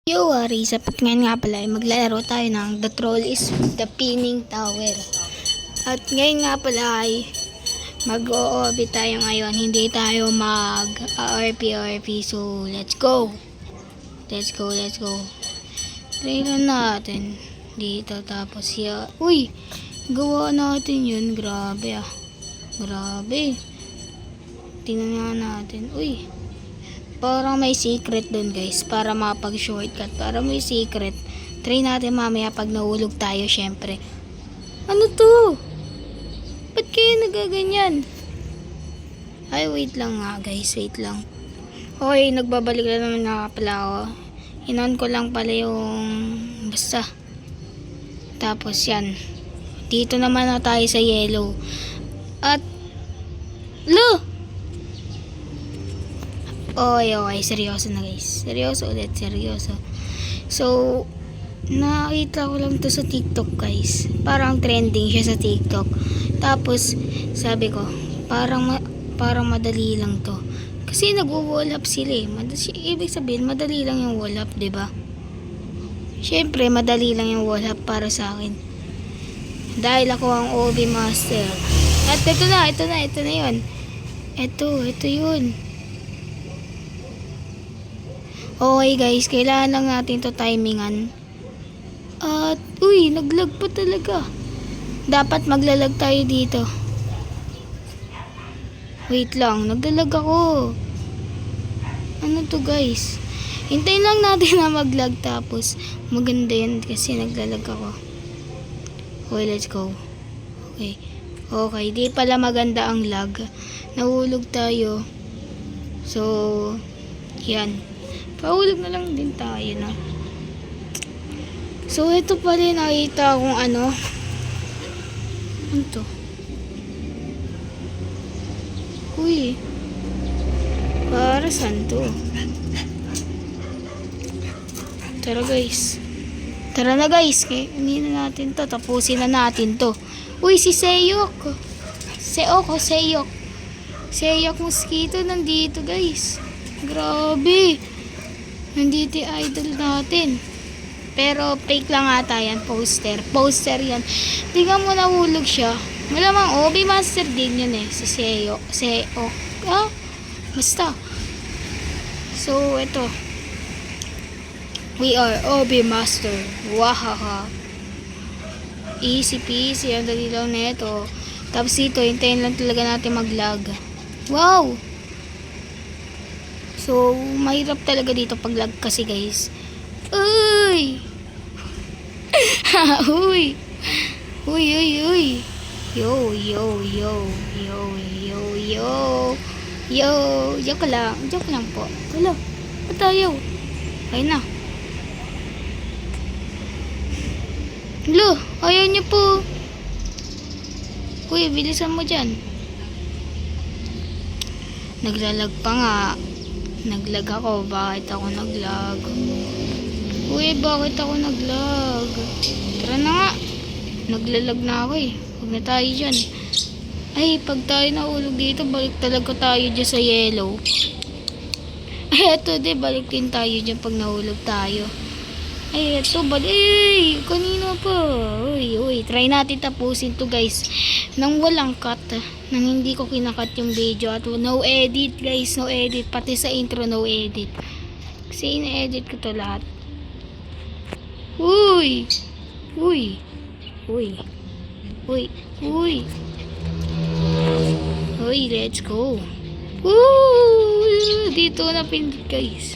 Yo, sapat ngayon nga pala ay maglalaro tayo ng The Troll is the Pinning Tower. At ngayon nga pala ay mag-o-OB tayo ngayon. Hindi tayo mag-RP. So, let's go. Let's go. Try na natin dito. Tapos uy, gawa natin yun. Grabe ah. Grabe. Tingnan nga natin. Uy. Parang may secret dun guys. Para makapag-shortcut. Para may secret. Try natin mamaya pag nahulog tayo syempre. Ano to? Ba't kayo nagaganyan? Ay wait lang nga guys. Wait lang. Okay, nagbabalik na naman nga pala ako. Inon ko lang pala yung basta. Tapos yan. Dito naman na tayo sa yellow. At Okay, seryoso na guys. Seryoso. So, nakita ko lang to sa TikTok guys. Parang trending siya sa TikTok. Tapos, sabi ko, parang madali lang to. Kasi nag-wall up sila eh. Ibig sabihin, madali lang yung wall up, diba? Syempre, madali lang yung wall up para sa akin. Dahil ako ang OB Master. At ito na yun. Ito yun. Okay guys, kailangan lang natin to timingan. At, uy, naglag pa talaga. Dapat maglalag tayo dito. Wait lang, naglalag ako. Ano to guys? Hintayin lang natin na maglag tapos maganda yan kasi naglalag ako. Okay, let's go. Okay, di pala maganda ang lag. Nahulog tayo. So, yan. Pahulog na lang din tayo na. So, ito pala nakita kung ano. Ano to? Uy. Para saan to? Tara guys. Tara na guys. Hindi na natin to. Tapusin na natin to. Uy, si Seyok. Seyok mosquito nandito guys. Grabe. Nandito yung idol natin. Pero fake lang ata yan. Poster yan. Tingnan mo nahulog siya. Malamang OB Master din yun eh. Si Seyok. Basta. So, ito. We are OB Master. Wahaha. Easy peasy. Ang dali lang na ito. Tapos ito, hintayin lang talaga natin mag-lag. Wow! So, mahirap talaga dito pag lag kasi guys. Uy! Uy! Yo! Joke lang po. Wala. Patayo. Ayun na. Lo, ayaw niyo po. Uy, bilisan mo dyan. Naglalag pa nga. Naglag ako. Bakit ako naglag? Uy, bakit ako naglag? Tara na nga. Naglalag na ako eh. Huwag na tayo dyan. Ay, pag tayo nahulog dito, balik talaga tayo dyan sa yellow. Ay, eto di. Balik din tayo dyan pag nahulog tayo. Ay, eto. Ay, kanina pa. Uy. Try natin tapusin to guys. Nang walang cut. Nang hindi ko kinakat yung video. At no edit guys. No edit. Pati sa intro no edit. Kasi ina-edit ko to lahat. Uy, let's go. Dito na pindot guys.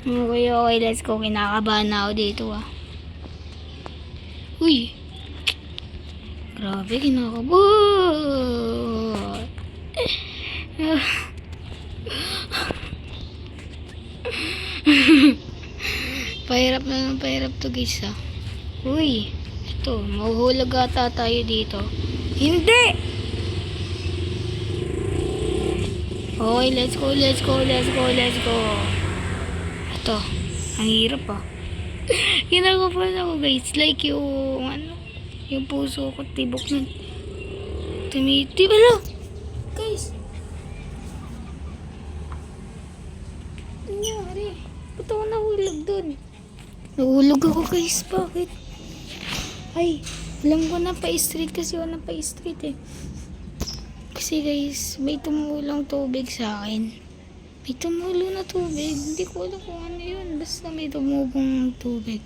Okay, let's go. Kinakabahan na ako dito ah. Uy. Grabe, kinakabahan. Pahirap to guys ah. Uy. Ito, mahuhulog ata tayo dito. Hindi! Okay, let's go. Ito, ang hirap ah. Kinakabahan ako guys. Like yung puso ko tibok na tumitib. Ala! Guys! Ano nangyari? Ba't ako nahulog dun? Nahulog ako guys, bakit? Ay, alam ko na pa-street kasi ako na pa-street eh. Kasi guys, may tumulong tubig sa akin. May tumulong na tubig. Hindi ko alam kung ano yun. Basta may tumulong tubig.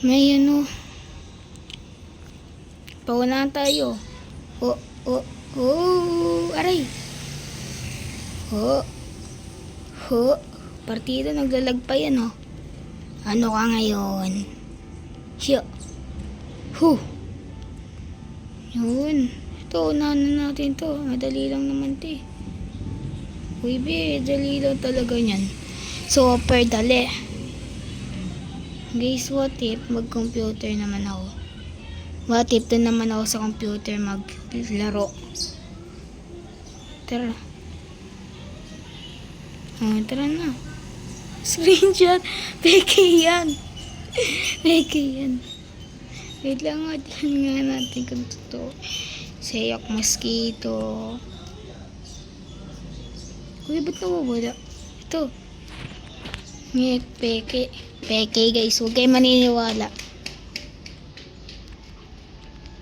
May ano. Paunahan tayo. Aray. Partido naglalagpay ano. Ano ka ngayon? Siya. Yun. Ito, unahan na natin to. Madali lang naman to eh. Uy, dali lang talaga yan. Super dali. Guys, what if mag-computer naman ako? What if doon naman ako sa computer maglaro? Tara. Tara na. Screenshot. Peke yan. Wait lang nga natin kung totoo. Sayak mosquito. Uy, ba't nawawala? Ito. Peke. Peke guys. Huwag kayo maniniwala.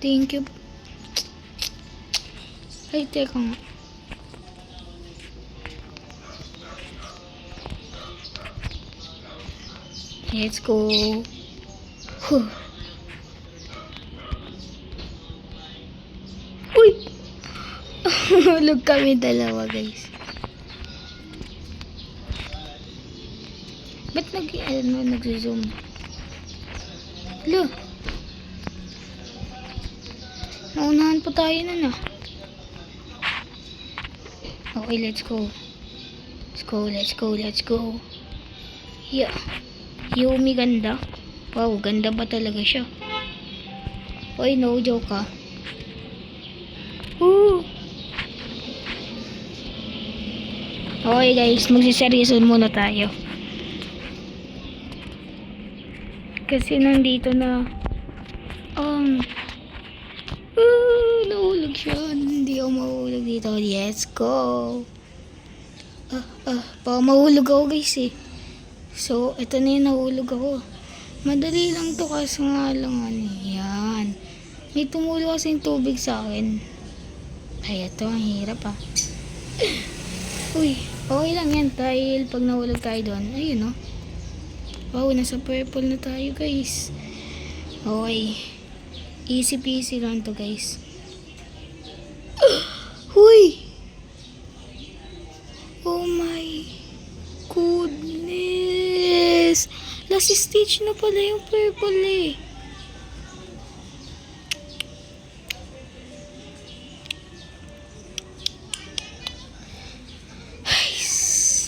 Thank you. Ay, teka nga. Let's go. Uy! Hulog kami dalawa, guys. Ba't nag-zoom? Hello? Naunahan pa tayo na. Okay, let's go. Let's go. Yeah. Yumi ganda. Wow, ganda ba talaga siya? Oy, no joke ka. Okay guys, magsiseryoso muna tayo. Kasi nandito na nahulog siya. Hindi ako mahulog dito. Let's go. Baka mahulog ako guys eh. So, ito na yung nahulog ako. Madali lang to kasi nga lang ano. Yan. May tumulo kasing tubig sa akin. Ay, ito. Ang hirap ah. Uy, okay lang yan. Dahil pag nahulog tayo doon, ayun oh. Wow, nasa purple na tayo guys. Okay. Easy peasy lang to guys. Huy! Oh my goodness! Last stage na pala yung purple eh.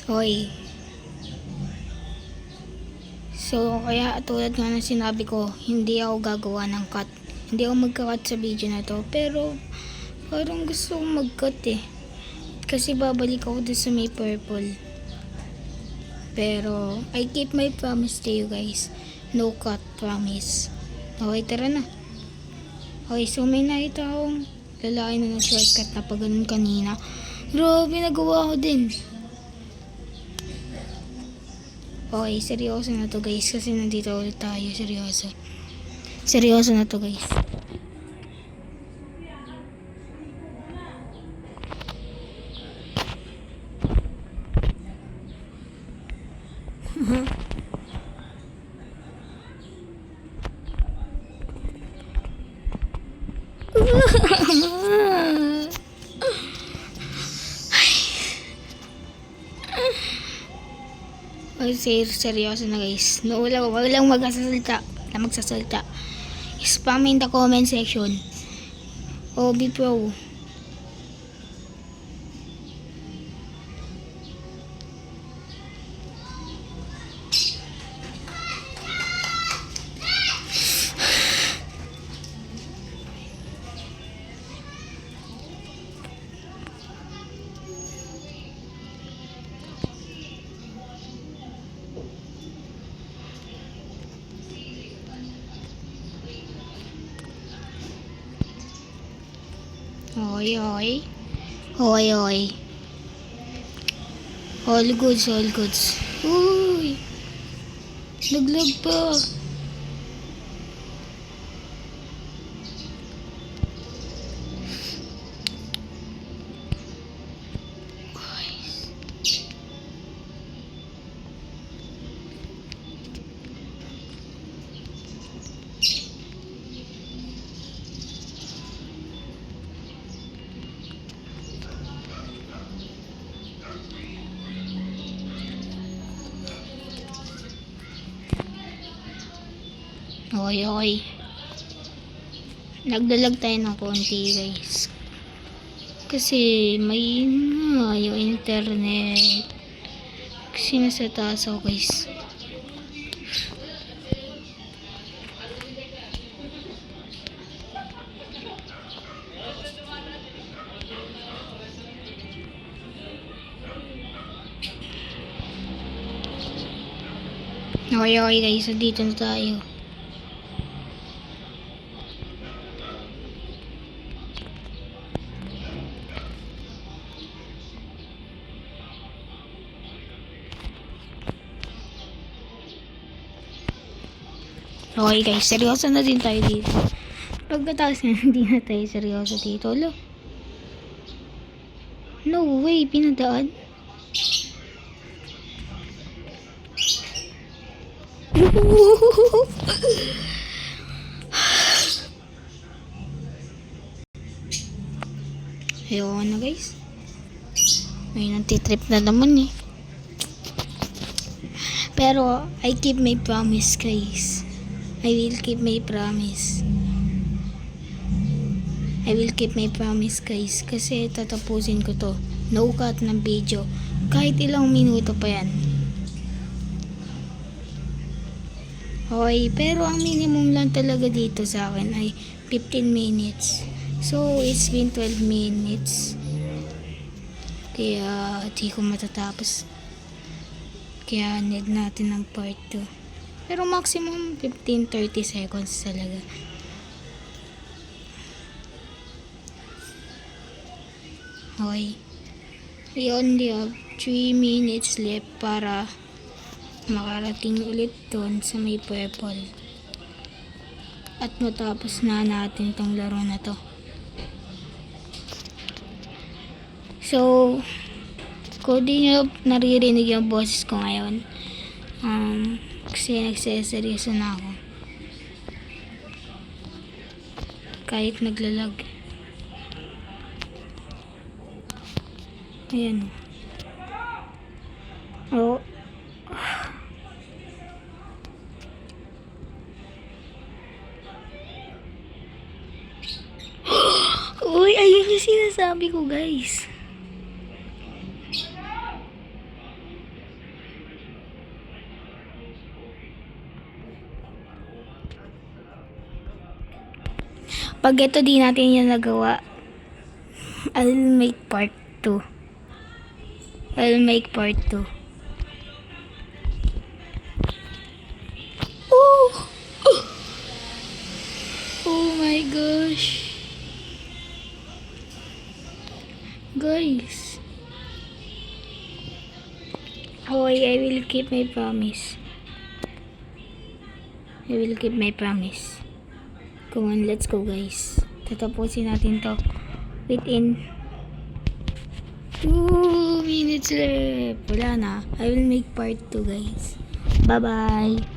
Hoy. So, kaya tulad nga ng sinabi ko, hindi ako gagawa ng cut. Hindi ako magka-cut sa video na to. Pero, parang gusto kong mag-cut eh. Kasi babalik ako dun sa may purple. Pero, I keep my promise to you guys. No cut promise. Okay, tara na. Okay, so may nakita akong lalaki na nag-shortcut na pag ganun kanina. Grabe, nagawa ko din. Okay, seryoso na to guys. Kasi nandito ulit tayo. Seryoso. Seryoso na to guys. Seryoso na guys. Wag lang magsasalita. Spam in the comment section. OB Pro. Hoy. All goods. Uy. Laglag pa. Okay, okay. Nagdalag tayo ng konti, guys. Kasi may yung internet. Kasi nasa taas ako, guys. Okay, okay, guys. So, dito na tayo. Okay guys, seryoso na din tayo dito. Pagkatapos na, hindi na tayo seryoso dito. Lo. No way, pinadaan. Ayoko na guys. May nantitrip na naman eh. Pero, I keep my promise guys. I will keep my promise. I will keep my promise guys. Kasi tatapusin ko to. No cut ng video. Kahit ilang minuto pa yan. Okay, pero ang minimum lang talaga dito sa akin ay 15 minutes. So, it's been 12 minutes. Kaya, di ko matatapos. Kaya, need natin ng part 2. Pero maximum 15-30 seconds talaga. Okay. We only have 3 minutes left para makarating ulit doon sa may purple. At matapos na natin tong laro na to. So, kung di nyo naririnig yung boses ko ngayon, kasi nagseseryoso na ako. Kahit naglalag. Ayan. Oh. Uy, ayun yung sinasabi ko guys. Pag ito di natin yung nagawa, I'll make part 2. I'll make part 2. Oh! Oh my gosh. Guys. Okay, I will keep my promise. I will keep my promise. Come on, let's go guys. Tatapusin natin to within 2 minutes left. Wala na. I will make part 2 guys. Bye bye.